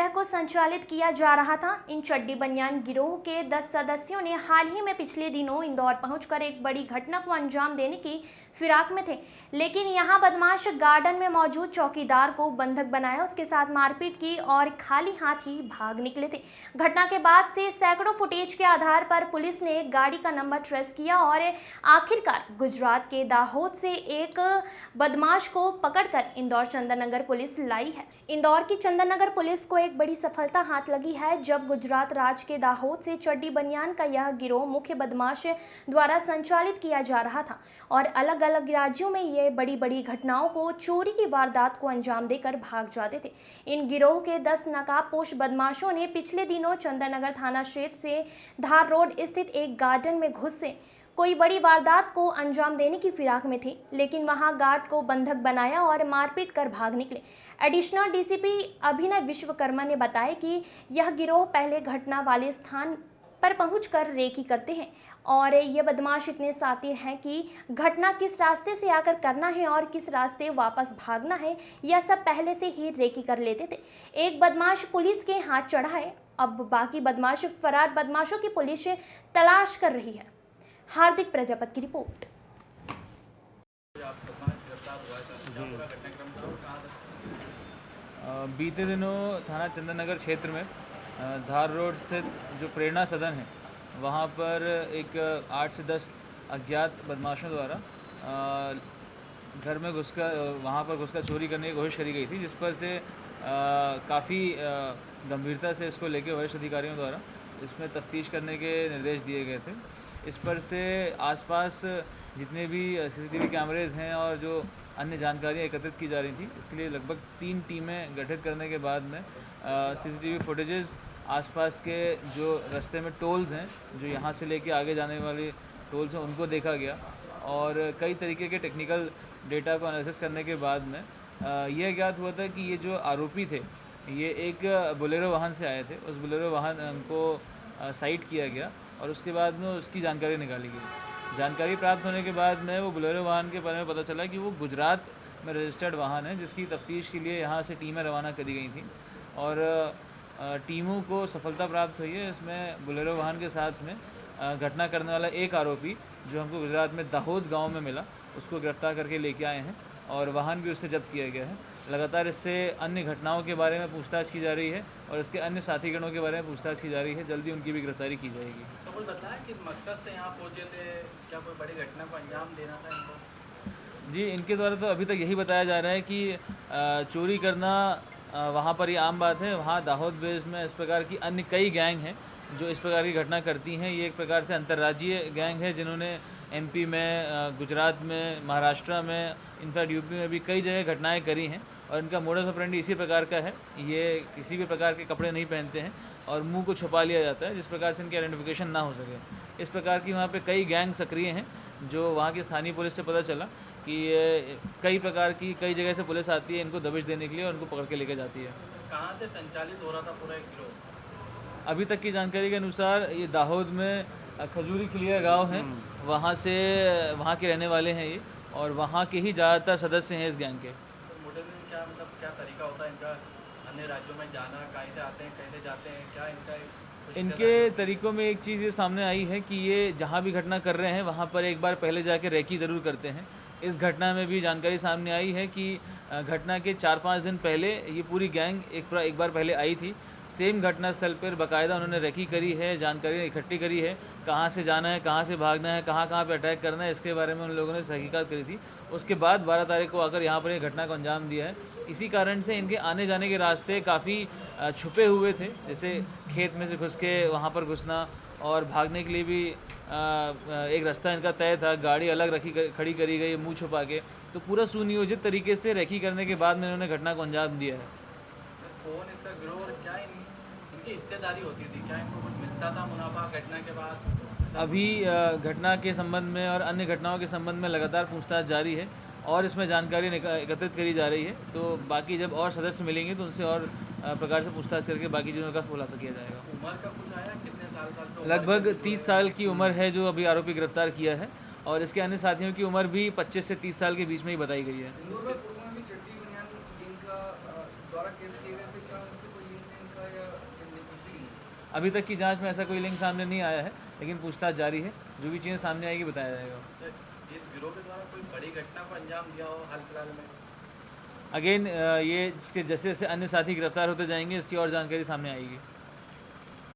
तय को संचालित किया जा रहा था। इन चड्डी बनियान गिरोह के 10 सदस्यों ने हाल ही में पिछले दिनों इंदौर पहुंचकर एक बड़ी घटना को अंजाम देने की फिराक में थे, लेकिन यहां बदमाश गार्डन में मौजूद चौकीदार को बंधक बनाया, उसके साथ मारपीट की और खाली हाथ ही भाग निकले थे। घटना के बाद से सैकड़ों फुटेज के आधार पर पुलिस ने गाड़ी का नंबर ट्रेस किया और आखिरकार गुजरात के दाहोद से एक बदमाश को पकड़कर इंदौर चंदननगर पुलिस लाई है। इंदौर की चंदननगर पुलिस को एक बड़ी सफलता हाथ लगी है, जब गुजरात राज्य के दाहोद से चड्डी बनियान का यह गिरोह मुख्य बदमाश द्वारा संचालित किया जा रहा था और अलग अलग राज्यों में ये बड़ी बड़ी घटनाओं को, चोरी की वारदात को अंजाम देकर भाग जाते थे। इन गिरोह के 10 नकाबपोश बदमाशों ने पिछले दिनों चंदननगर थाना क्षेत्र से धार रोड स्थित एक गार्डन में घुस से कोई बड़ी वारदात को अंजाम देने की फिराक में थे, लेकिन वहां गार्ड को बंधक बनाया और मारपीट कर भाग निकले। एडिशनल डीसीपी अभिनव विश्वकर्मा ने बताया कि यह गिरोह पहले घटना वाले स्थान पर पहुंचकर रेकी करते हैं और ये बदमाश इतने शातिर हैं कि घटना किस रास्ते से आकर करना है और किस रास्ते वापस भागना है, यह सब पहले से ही रेकी कर लेते थे। एक बदमाश पुलिस के हाथ चढ़ा है, अब बाकी बदमाश फरार बदमाशों की पुलिस तलाश कर रही है। हार्दिक प्रजापति की रिपोर्ट। बीते दिनों थाना चंदननगर क्षेत्र में धार रोड स्थित जो प्रेरणा सदन है, वहाँ पर एक 8 से 10 अज्ञात बदमाशों द्वारा घर में घुसकर वहाँ पर घुसकर चोरी करने की कोशिश करी गई थी, जिस पर से काफ़ी गंभीरता से इसको लेकर वरिष्ठ अधिकारियों द्वारा इसमें तफ्तीश करने के निर्देश दिए गए थे। इस पर से आसपास जितने भी सीसीटीवी कैमरेज हैं और जो अन्य जानकारियाँ एकत्रित की जा रही थी, इसके लिए लगभग 3 टीमें गठित करने के बाद में सीसीटीवी फुटेजेस, आसपास के जो रास्ते में टोल्स हैं, जो यहाँ से लेके आगे जाने वाले टोल्स हैं, उनको देखा गया और कई तरीके के टेक्निकल डेटा को एनालिसिस करने के बाद में यह ज्ञात हुआ था कि ये जो आरोपी थे, ये एक बोलेरो वाहन से आए थे। उस बोलेरो वाहन को साइट किया गया और उसके बाद में उसकी जानकारी निकाली गई। जानकारी प्राप्त होने के बाद में वो बोलेरो वाहन के बारे में पता चला कि वो गुजरात में रजिस्टर्ड वाहन है, जिसकी तफ्तीश के लिए यहाँ से टीमें रवाना करी गई थी और टीमों को सफलता प्राप्त हुई है। इसमें बोलेरो वाहन के साथ में घटना करने वाला एक आरोपी जो हमको गुजरात में दाहोद गाँव में मिला, उसको गिरफ्तार करके लेके आए हैं और वाहन भी उससे जब्त किया गया है। लगातार इससे अन्य घटनाओं के बारे में पूछताछ की जा रही है और इसके अन्य साथीगणों के बारे में पूछताछ की जा रही है। जल्दी उनकी भी गिरफ्तारी की जाएगी। तो कुछ बताया कि मकसद से यहाँ पहुँचे थे, क्या कोई बड़ी घटना को अंजाम देना था इनको? जी, इनके द्वारा तो अभी तक यही बताया जा रहा है कि चोरी करना वहाँ पर ये आम बात है। वहाँ दाहोद बेस में इस प्रकार की अन्य कई गैंग हैं जो इस प्रकार की घटना करती हैं। ये एक प्रकार से अंतर्राज्यीय गैंग है, जिन्होंने एमपी में, गुजरात में, महाराष्ट्र में, इनफैक्ट यूपी में भी कई जगह घटनाएं करी हैं और इनका मोडस ऑपरेंडी इसी प्रकार का है। ये किसी भी प्रकार के कपड़े नहीं पहनते हैं और मुंह को छुपा लिया जाता है, जिस प्रकार से इनकी आइडेंटिफिकेशन ना हो सके। इस प्रकार की वहाँ पे कई गैंग सक्रिय हैं, जो वहाँ की स्थानीय पुलिस से पता चला कि कई प्रकार की कई जगह से पुलिस आती है इनको दबिश देने के लिए और उनको पकड़ के लेके जाती है। कहाँ से संचालित हो रहा था पूरा एक गिरोह? अभी तक की जानकारी के अनुसार ये दाहोद में खजूरी खिलिया गांव है, वहाँ से वहाँ के रहने वाले हैं ये और वहाँ के ही ज़्यादातर सदस्य हैं इस गैंग के। तो मोटे में क्या मतलब क्या तरीका होता है इनका अन्य राज्यों में जाना, कहीं से आते हैं, कैसे जाते हैं, क्या इनका इनके तरीक़ों में एक चीज़ ये सामने आई है कि ये जहाँ भी घटना कर रहे हैं वहाँ पर एक बार पहले जाके रेकी ज़रूर करते हैं। इस घटना में भी जानकारी सामने आई है कि घटना के 4-5 दिन पहले ये पूरी गैंग एक बार पहले आई थी। सेम घटना स्थल पर बाकायदा उन्होंने रेकी करी है, जानकारी इकट्ठी करी है, कहाँ से जाना है, कहाँ से भागना है, कहाँ पे अटैक करना है, इसके बारे में उन लोगों ने तहकीकात करी थी। उसके बाद 12 तारीख को आकर यहाँ पर ये घटना को अंजाम दिया है। इसी कारण से इनके आने जाने के रास्ते काफ़ी छुपे हुए थे, जैसे खेत में से घुस के वहाँ पर घुसना और भागने के लिए भी एक रास्ता इनका तय था। गाड़ी अलग खड़ी करी गई मुँह छुपा के, तो पूरा सुनियोजित तरीके से रेकी करने के बाद में इन्होंने घटना को अंजाम दिया है। कौन इसका गिरोह और क्या इनकी हिस्सेदारी होती थी, क्या इनको कुछ मिलता था मुनाफा घटना के बाद? अभी घटना के संबंध में और अन्य घटनाओं के संबंध में लगातार पूछताछ जारी है और इसमें जानकारी एकत्रित करी जा रही है। तो बाकी जब और सदस्य मिलेंगे तो उनसे और प्रकार से पूछताछ करके बाकी चीज़ों का खुलासा किया जाएगा। उम्र का कुछ आया, कितने साल का? लगभग 30 साल की उम्र है जो अभी आरोपी गिरफ्तार किया है और इसके अन्य साथियों की उम्र भी 25 से 30 साल के बीच में ही बताई गई है। था या किसी अभी तक की जांच में ऐसा कोई लिंक सामने नहीं आया है, लेकिन पूछताछ जारी है। जो भी चीज़ें सामने आएगी बताया जाएगा। इस गिरोह के द्वारा कोई बड़ी घटना को अंजाम दिया हो हाल फिलहाल में? अगेन ये जिसके जैसे जैसे अन्य साथी गिरफ्तार होते जाएंगे इसकी और जानकारी सामने आएगी।